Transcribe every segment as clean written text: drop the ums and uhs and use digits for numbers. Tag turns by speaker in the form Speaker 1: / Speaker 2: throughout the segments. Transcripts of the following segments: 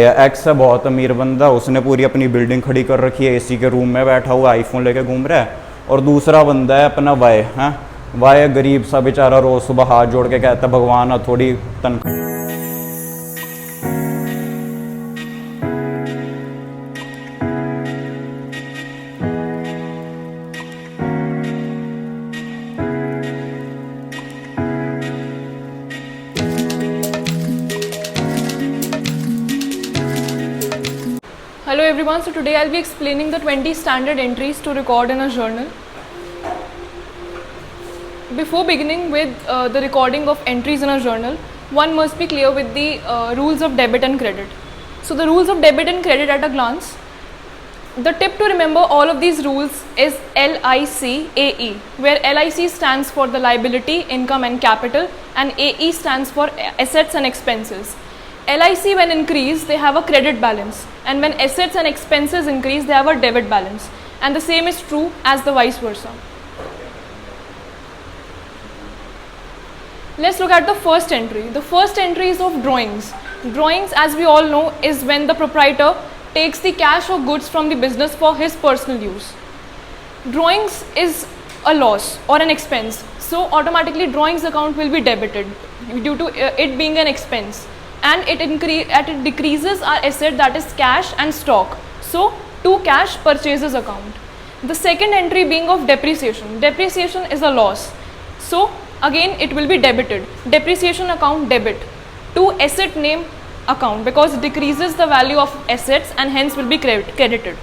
Speaker 1: X है बहुत अमीर बंदा, उसने पूरी अपनी बिल्डिंग खड़ी कर रखी है, एसी के रूम में बैठा हुआ आईफोन लेके घूम रहा है। और दूसरा बंदा है अपना वाई, हाँ वाई गरीब सा बेचारा, रोज सुबह हाथ जोड़ के कहता है भगवान थोड़ी तनख्वाह।
Speaker 2: Hello everyone, so today I'll be explaining the 20 standard entries to record in a journal. Before beginning with the recording of entries in a journal, one must be clear with the rules of debit and credit. So the rules of debit and credit at a glance. The tip to remember all of these rules is LICAE, where LIC stands for the liability, income and capital, and AE stands for assets and expenses. LIC when increase, they have a credit balance, and when assets and expenses increase, they have a debit balance, and the same is true as the vice versa. Let's look at the first entry. The first entry is of drawings. Drawings, as we all know, is when the proprietor takes the cash or goods from the business for his personal use. Drawings is a loss or an expense, so automatically drawings account will be debited due to it being an expense. And it decreases our asset, that is cash and stock, so to cash purchases account. The second entry being of depreciation. Depreciation is a loss, so again it will be debited. Depreciation account debit to asset name account, because it decreases the value of assets and hence will be credited.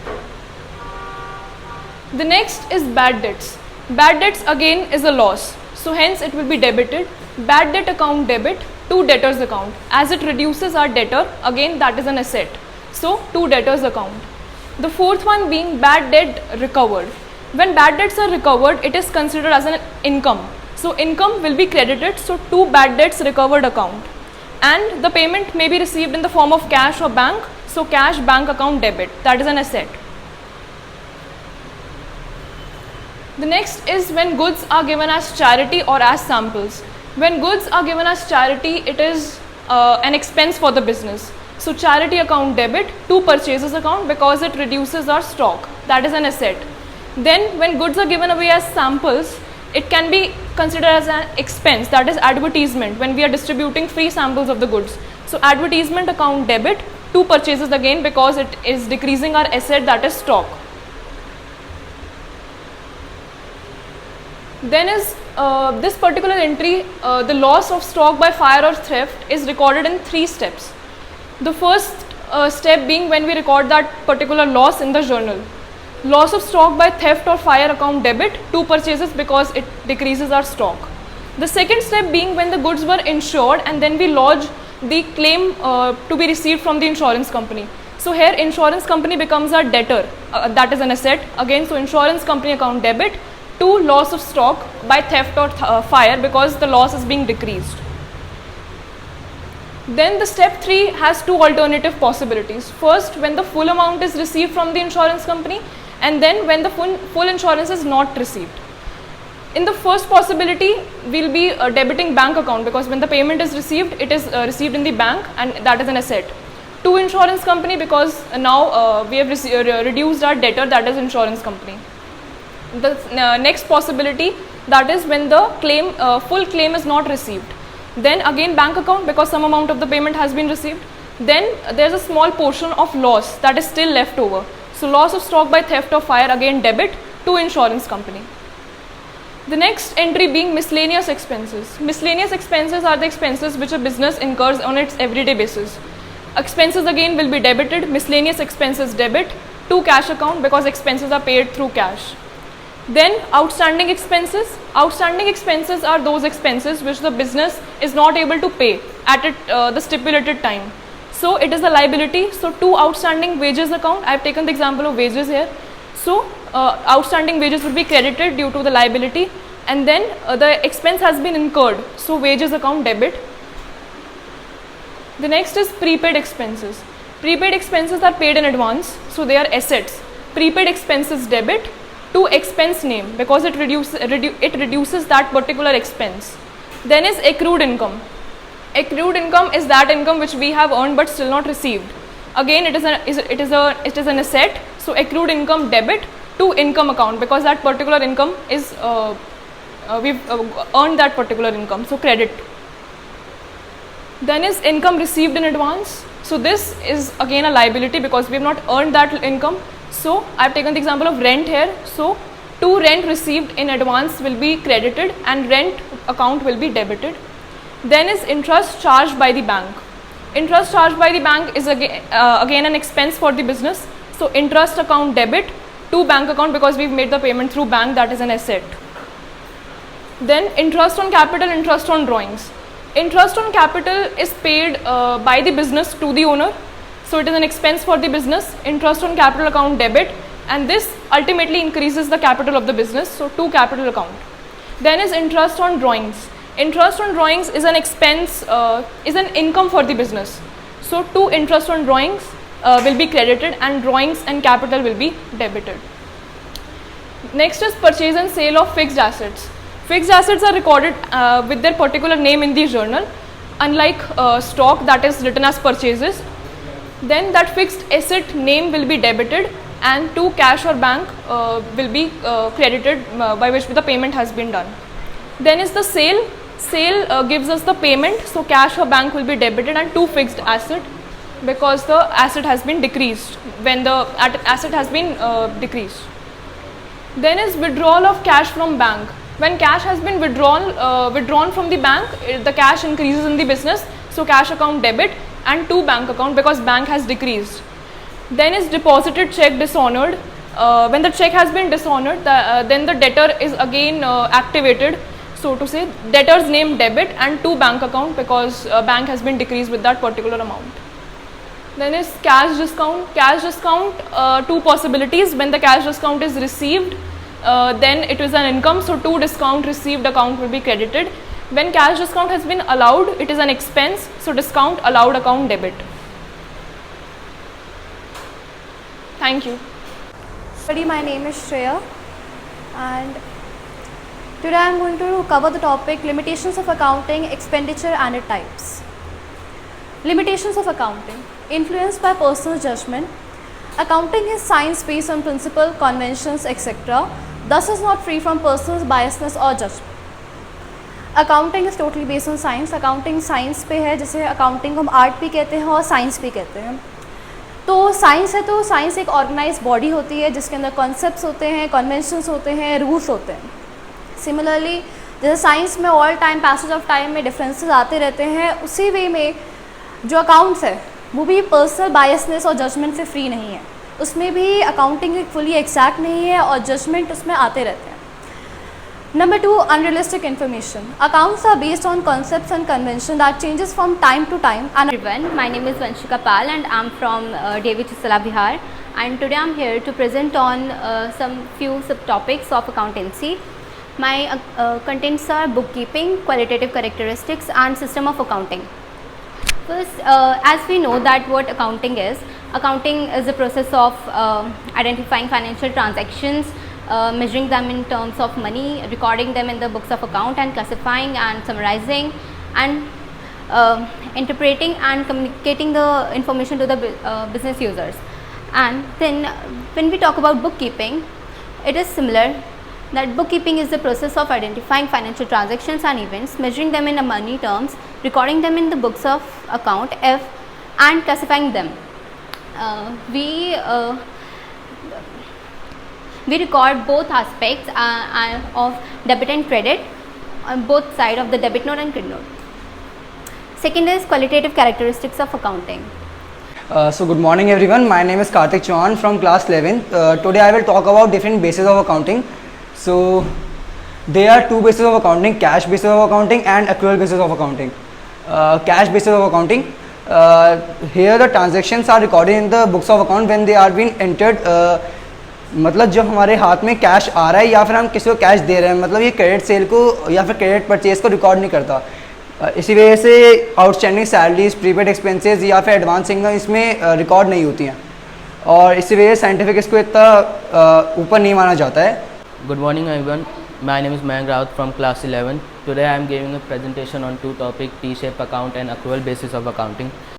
Speaker 2: The next is bad debts. Bad debts again is a loss, so hence it will be debited. Bad debt account debit to debtors account, as it reduces our debtor, again that is an asset, so to debtors account. The fourth one being bad debt recovered. When bad debts are recovered, it is considered as an income, so income will be credited, so to bad debts recovered account. And the payment may be received in the form of cash or bank, so cash bank account debit, that is an asset. The next is when goods are given as charity or as samples. When goods are given as charity, it is an expense for the business. So charity account debit to purchases account, because it reduces our stock, that is an asset. Then when goods are given away as samples, it can be considered as an expense, that is advertisement, when we are distributing free samples of the goods. So advertisement account debit to purchases again, because it is decreasing our asset, that is stock. Then is this particular entry, the loss of stock by fire or theft is recorded in 3 steps. The first step being when we record that particular loss in the journal. Loss of stock by theft or fire account debit to purchases, because it decreases our stock. The second step being when the goods were insured and then we lodge the claim to be received from the insurance company. So here insurance company becomes our debtor, that is an asset again, so insurance company account debit to loss of stock by theft or fire, because the loss is being decreased. Then the step 3 has 2 alternative possibilities. First, when the full amount is received from the insurance company, and then when the full insurance is not received. In the first possibility, we'll be debiting bank account, because when the payment is received, it is received in the bank and that is an asset. To insurance company, because now we have reduced our debtor, that is insurance company. The next possibility, that is when the claim full claim is not received, then again bank account, because some amount of the payment has been received. Then there is a small portion of loss that is still left over, so loss of stock by theft or fire again debit to insurance company. The next entry being miscellaneous expenses. Miscellaneous expenses are the expenses which a business incurs on its everyday basis. Expenses again will be debited, miscellaneous expenses debit to cash account, because expenses are paid through cash. Then outstanding expenses. Outstanding expenses are those expenses which the business is not able to pay at the stipulated time. So it is a liability. So to outstanding wages account, I have taken the example of wages here. So outstanding wages will be credited due to the liability, and then the expense has been incurred. So wages account debit. The next is prepaid expenses. Prepaid expenses are paid in advance, so they are assets. Prepaid expenses debit to expense name, because it reduces that particular expense. Then is accrued income. Accrued income is that income which we have earned but still not received. again it is an asset, so accrued income debit to income account, because that particular income is we've earned that particular income, so credit. Then is income received in advance. So this is again a liability because we have not earned that income. So I have taken the example of rent here. So to rent received in advance will be credited and rent account will be debited. Then is interest charged by the bank. Interest charged by the bank is again an expense for the business. So interest account debit to bank account because we've made the payment through bank, that is an asset. Then interest on capital, interest on drawings. Interest on capital is paid by the business to the owner. So it is an expense for the business. Interest on capital account debit, and this ultimately increases the capital of the business, so to capital account. Then is interest on drawings. Interest on drawings is an expense, is an income for the business. So to interest on drawings will be credited and drawings and capital will be debited. Next is purchase and sale of fixed assets. Fixed assets are recorded with their particular name in the journal, unlike stock that is written as purchases. Then that fixed asset name will be debited and to cash or bank will be credited by which the payment has been done. Then is the sale. Sale gives us the payment, so cash or bank will be debited and to fixed asset because the asset has been decreased when the asset has been decreased. Then is withdrawal of cash from bank. When cash has been withdrawn from the bank, the cash increases in the business, so cash account debit and to bank account because bank has decreased. Then is deposited check dishonored. When the check has been dishonored, then the debtor is again activated, so to say debtor's name debit and to bank account because bank has been decreased with that particular amount. Then is cash discount. Cash discount, two possibilities. When the cash discount is received, then it is an income, so to discount received account will be credited. When cash discount has been allowed, it is an expense, so discount allowed account debit. Thank you.
Speaker 3: My name is Shreya and today I am going to cover the topic limitations of accounting, expenditure and its types. Limitations of accounting. Influenced by personal judgment. Accounting is science based on principle, conventions, etc. Thus is not free from personal biasness or judgment. Accounting is totally based on science. Accounting science पे है, जैसे accounting को हम art भी कहते हैं और science भी कहते हैं. तो साइंस है, तो साइंस एक ऑर्गेनाइज बॉडी होती है जिसके अंदर कॉन्सेप्ट्स होते हैं, कन्वेंशंस होते हैं, रूल्स होते हैं. सिमिलरली जैसे साइंस में all time passage of time में डिफरेंसेस आते रहते हैं, उसी वे में जो अकाउंट्स है वो भी पर्सनल बायसनेस और जजमेंट से फ्री नहीं है. उसमें भी अकाउंटिंग फुली एग्जैक्ट नहीं है और जजमेंट उसमें आते रहते हैं. Number 2, unrealistic information. Accounts are based on concepts and convention that changes from time to time. And
Speaker 4: everyone, my name is Vanshika Pal and I'm from Devi Chisala, Bihar. And today I'm here to present on some few subtopics of accountancy. My contents are bookkeeping, qualitative characteristics and system of accounting. First, as we know that what accounting is the process of identifying financial transactions, measuring them in terms of money, recording them in the books of account and classifying and summarizing and interpreting and communicating the information to the business users. And then when we talk about bookkeeping, it is similar, that bookkeeping is the process of identifying financial transactions and events, measuring them in money terms, recording them in the books of account and classifying them. We record both aspects of debit and credit on both sides of the debit note and credit note. Second is qualitative characteristics of accounting.
Speaker 5: So good morning everyone, my name is Karthik Chauhan from class 11. Today I will talk about different bases of accounting. So there are two bases of accounting, cash basis of accounting and accrual basis of accounting. Cash basis of accounting, here the transactions are recorded in the books of account when they are being entered. मतलब जब हमारे हाथ में cash आ रहा है या फिर हम किसी को कैश दे रहे हैं, मतलब ये क्रेडिट सेल को या फिर क्रेडिट परचेज को रिकॉर्ड नहीं करता. इसी वजह से आउटस्टैंडिंग सैलरीज, प्रीपेड एक्सपेंसेस या फिर एडवांस इनकम इसमें रिकॉर्ड नहीं होती हैं और इसी वजह से साइंटिफिक इसको इतना ऊपर नहीं माना जाता है.
Speaker 6: Good morning everyone, my name is Mayank Raut from class 11. Today I am giving a presentation on two topics, T-shape account and accrual basis of accounting.